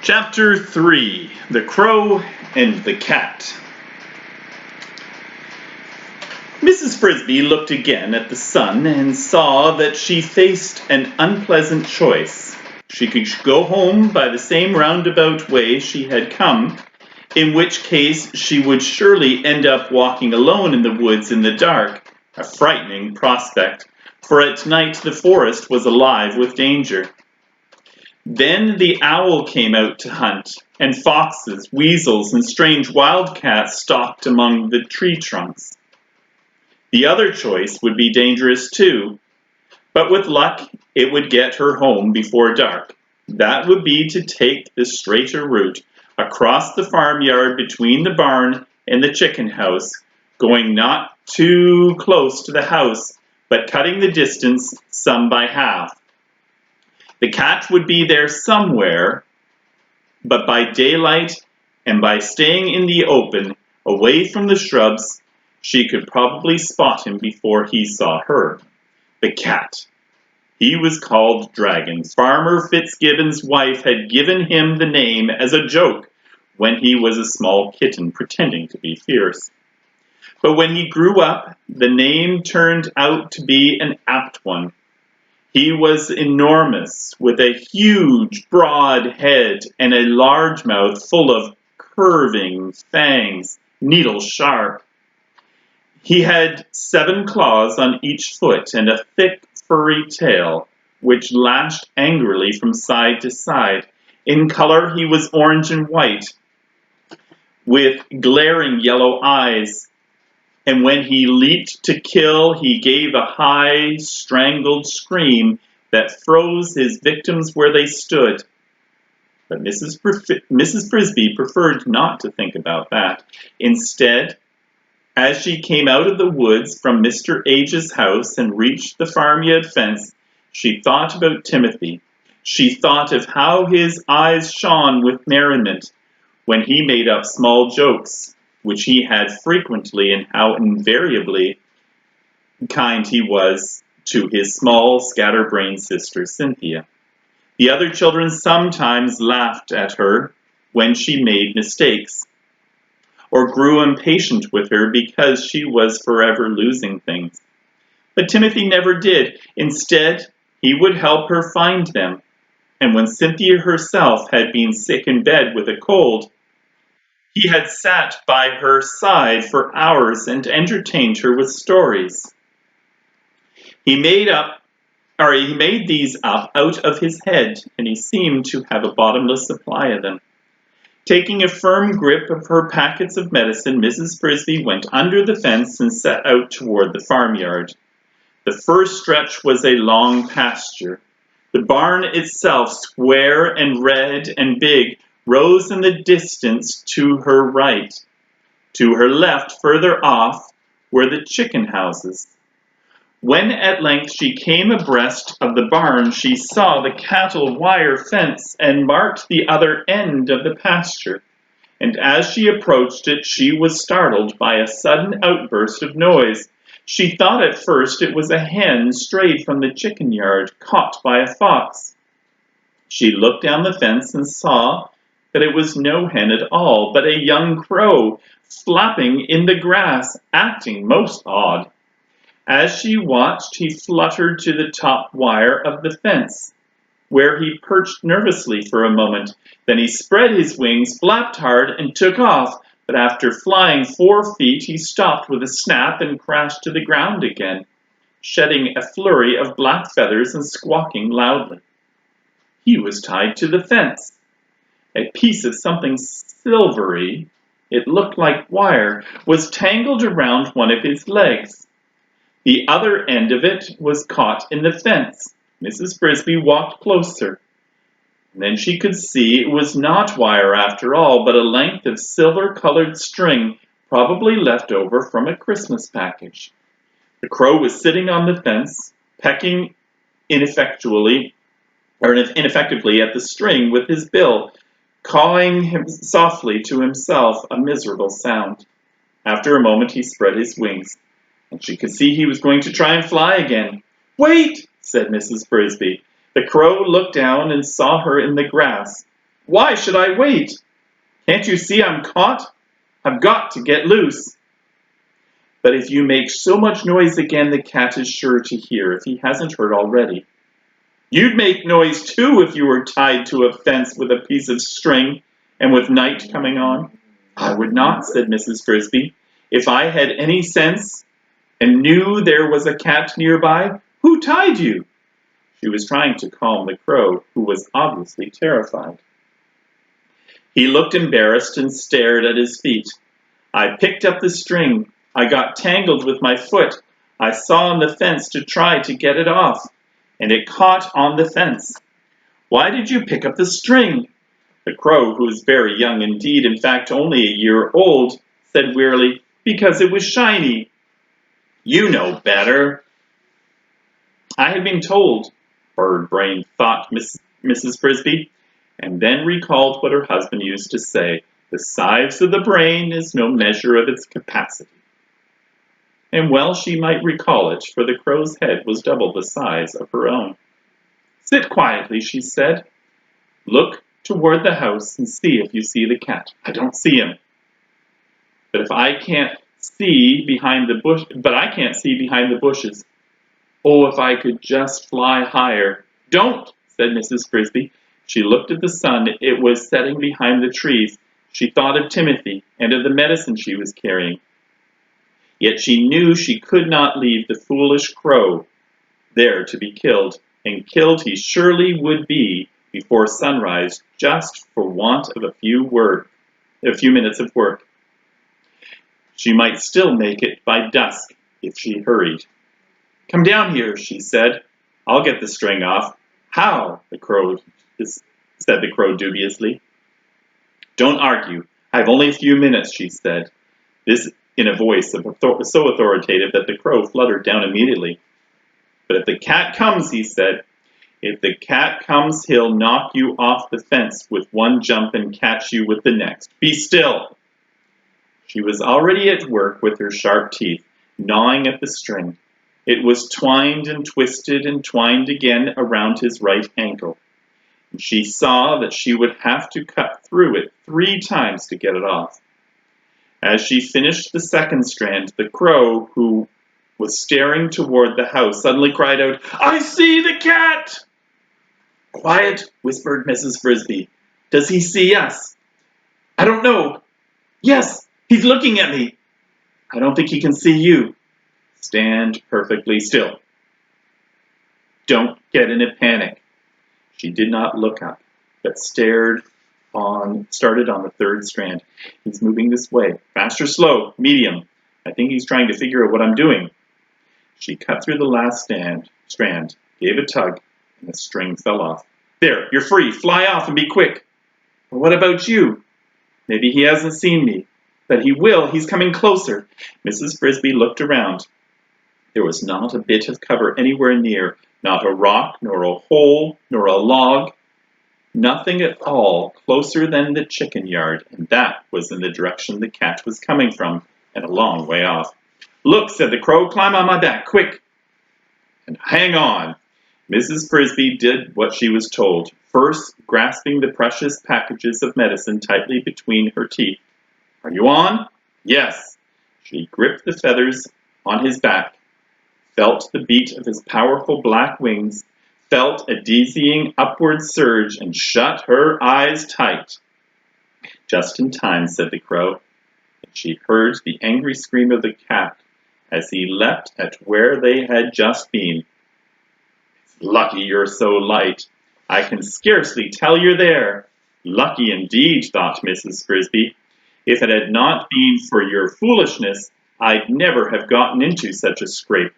Chapter 3: The Crow and the Cat. Mrs. Frisby looked again at the sun and saw that she faced an unpleasant choice. She could go home by the same roundabout way she had come, in which case she would surely end up walking alone in the woods in the dark, a frightening prospect, for at night the forest was alive with danger. Then the owl came out to hunt, and foxes, weasels, and strange wildcats stalked among the tree trunks. The other choice would be dangerous too, but with luck it would get her home before dark. That would be to take the straighter route, across the farmyard between the barn and the chicken house, going not too close to the house, but cutting the distance some by half. The cat would be there somewhere, but by daylight and by staying in the open, away from the shrubs, she could probably spot him before he saw her. The cat. He was called Dragon. Farmer Fitzgibbon's wife had given him the name as a joke when he was a small kitten pretending to be fierce. But when he grew up, the name turned out to be an apt one. He was enormous, with a huge, broad head and a large mouth full of curving fangs, needle-sharp. He had 7 claws on each foot and a thick, furry tail, which lashed angrily from side to side. In color, he was orange and white, with glaring yellow eyes. And when he leaped to kill, he gave a high, strangled scream that froze his victims where they stood. But Mrs. Frisby preferred not to think about that. Instead, as she came out of the woods from Mr. H's house and reached the farmyard fence, she thought about Timothy. She thought of how his eyes shone with merriment when he made up small jokes, which he had frequently, and how invariably kind he was to his small, scatterbrained sister Cynthia. The other children sometimes laughed at her when she made mistakes, or grew impatient with her because she was forever losing things. But Timothy never did. Instead, he would help her find them. And when Cynthia herself had been sick in bed with a cold, he had sat by her side for hours and entertained her with stories. He made these up out of his head, and he seemed to have a bottomless supply of them. Taking a firm grip of her packets of medicine, Mrs. Frisby went under the fence and set out toward the farmyard. The first stretch was a long pasture. The barn itself, square and red and big, rose in the distance to her right. To her left, further off, were the chicken houses. When at length she came abreast of the barn, she saw the cattle wire fence and marked the other end of the pasture. And as she approached it, she was startled by a sudden outburst of noise. She thought at first it was a hen strayed from the chicken yard, caught by a fox. She looked down the fence and saw that it was no hen at all, but a young crow, flapping in the grass, acting most odd. As she watched, he fluttered to the top wire of the fence, where he perched nervously for a moment. Then he spread his wings, flapped hard, and took off, but after flying 4 feet, he stopped with a snap and crashed to the ground again, shedding a flurry of black feathers and squawking loudly. He was tied to the fence. A piece of something silvery, it looked like wire, was tangled around one of his legs. The other end of it was caught in the fence. Mrs. Frisby walked closer. Then she could see it was not wire after all, but a length of silver-colored string, probably left over from a Christmas package. The crow was sitting on the fence, pecking ineffectively at the string with his bill, cawing softly to himself, a miserable sound. After a moment he spread his wings, and she could see he was going to try and fly again. "Wait!" said Mrs. Frisby. The crow looked down and saw her in the grass. Why should I wait? Can't you see I'm caught? I've got to get loose. But if you make so much noise again, the cat is sure to hear, if he hasn't heard already. You'd make noise too if you were tied to a fence with a piece of string and with night coming on. I would not, said Mrs. Frisby. If I had any sense and knew there was a cat nearby, who tied you? She was trying to calm the crow, who was obviously terrified. He looked embarrassed and stared at his feet. I picked up the string. I got tangled with my foot. I saw on the fence to try to get it off, and it caught on the fence. Why did you pick up the string? The crow, who was very young indeed, in fact only a year old, said wearily, because it was shiny. You know better. I had been told, bird-brained thought Mrs. Frisby, and then recalled what her husband used to say, the size of the brain is no measure of its capacity. And well she might recall it, for the crow's head was double the size of her own. Sit quietly, she said. Look toward the house and see if you see the cat. I don't see him. But I can't see behind the bushes. Oh, if I could just fly higher. Don't, said Mrs. Frisby. She looked at the sun. It was setting behind the trees. She thought of Timothy and of the medicine she was carrying. Yet she knew she could not leave the foolish crow there to be killed, and killed he surely would be before sunrise, just for want of a few minutes of work. She might still make it by dusk if she hurried. Come down here, she said. I'll get the string off. How? Said the crow dubiously. Don't argue. I've only a few minutes, she said. This in a voice so authoritative that the crow fluttered down immediately. But if the cat comes, he said, if the cat comes, he'll knock you off the fence with one jump and catch you with the next. Be still. She was already at work with her sharp teeth, gnawing at the string. It was twined and twisted and twined again around his right ankle. And she saw that she would have to cut through it 3 times to get it off. As she finished the second strand, the crow, who was staring toward the house, suddenly cried out, I see the cat! Quiet, whispered Mrs. Frisby. Does he see us? I don't know. Yes, he's looking at me. I don't think he can see you. Stand perfectly still. Don't get in a panic. She did not look up, but started on the third strand. He's moving this way. Fast or slow? Medium. I think he's trying to figure out what I'm doing. She cut through the last strand, gave a tug, and the string fell off. There, you're free. Fly off and be quick. But what about you? Maybe he hasn't seen me. But he will. He's coming closer. Mrs. Frisby looked around. There was not a bit of cover anywhere near, not a rock, nor a hole, nor a log. Nothing at all closer than the chicken yard, and that was in the direction the cat was coming from, and a long way off. Look, said the crow, climb on my back, quick. And hang on. Mrs. Frisby did what she was told, first grasping the precious packages of medicine tightly between her teeth. Are you on? Yes. She gripped the feathers on his back, felt the beat of his powerful black wings, felt a dizzying upward surge, and shut her eyes tight. Just in time, said the crow, and she heard the angry scream of the cat as he leapt at where they had just been. It's lucky you're so light. I can scarcely tell you're there. Lucky indeed, thought Mrs. Frisby. If it had not been for your foolishness, I'd never have gotten into such a scrape.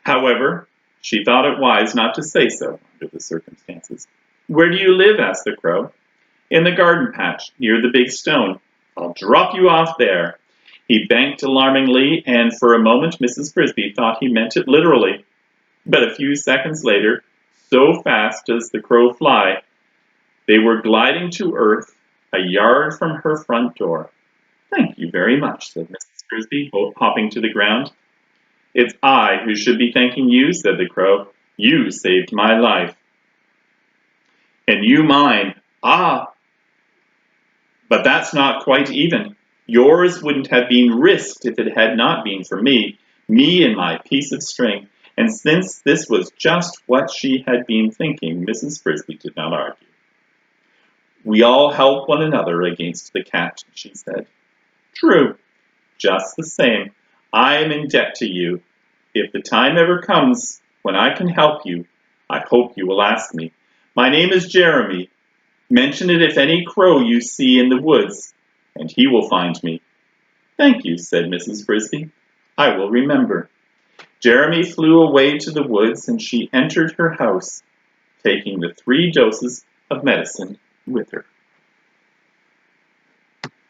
However, she thought it wise not to say so under the circumstances. Where do you live? Asked the crow. In the garden patch, near the big stone. I'll drop you off there. He banked alarmingly, and for a moment Mrs. Frisby thought he meant it literally. But a few seconds later, so fast does the crow fly, they were gliding to earth a yard from her front door. Thank you very much, said Mrs. Frisby, hopping to the ground. It's I who should be thanking you, said the crow. You saved my life. And you mine. Ah, But that's not quite even. Yours wouldn't have been risked if it had not been for me and my piece of string. And since this was just what she had been thinking, Mrs. Frisby did not argue. We all help one another against the cat, she said. True. Just the same, I am in debt to you. If the time ever comes when I can help you, I hope you will ask me. My name is Jeremy. Mention it if any crow you see in the woods, and he will find me. Thank you, said Mrs. Frisby. I will remember. Jeremy flew away to the woods, and she entered her house, taking the 3 doses of medicine with her.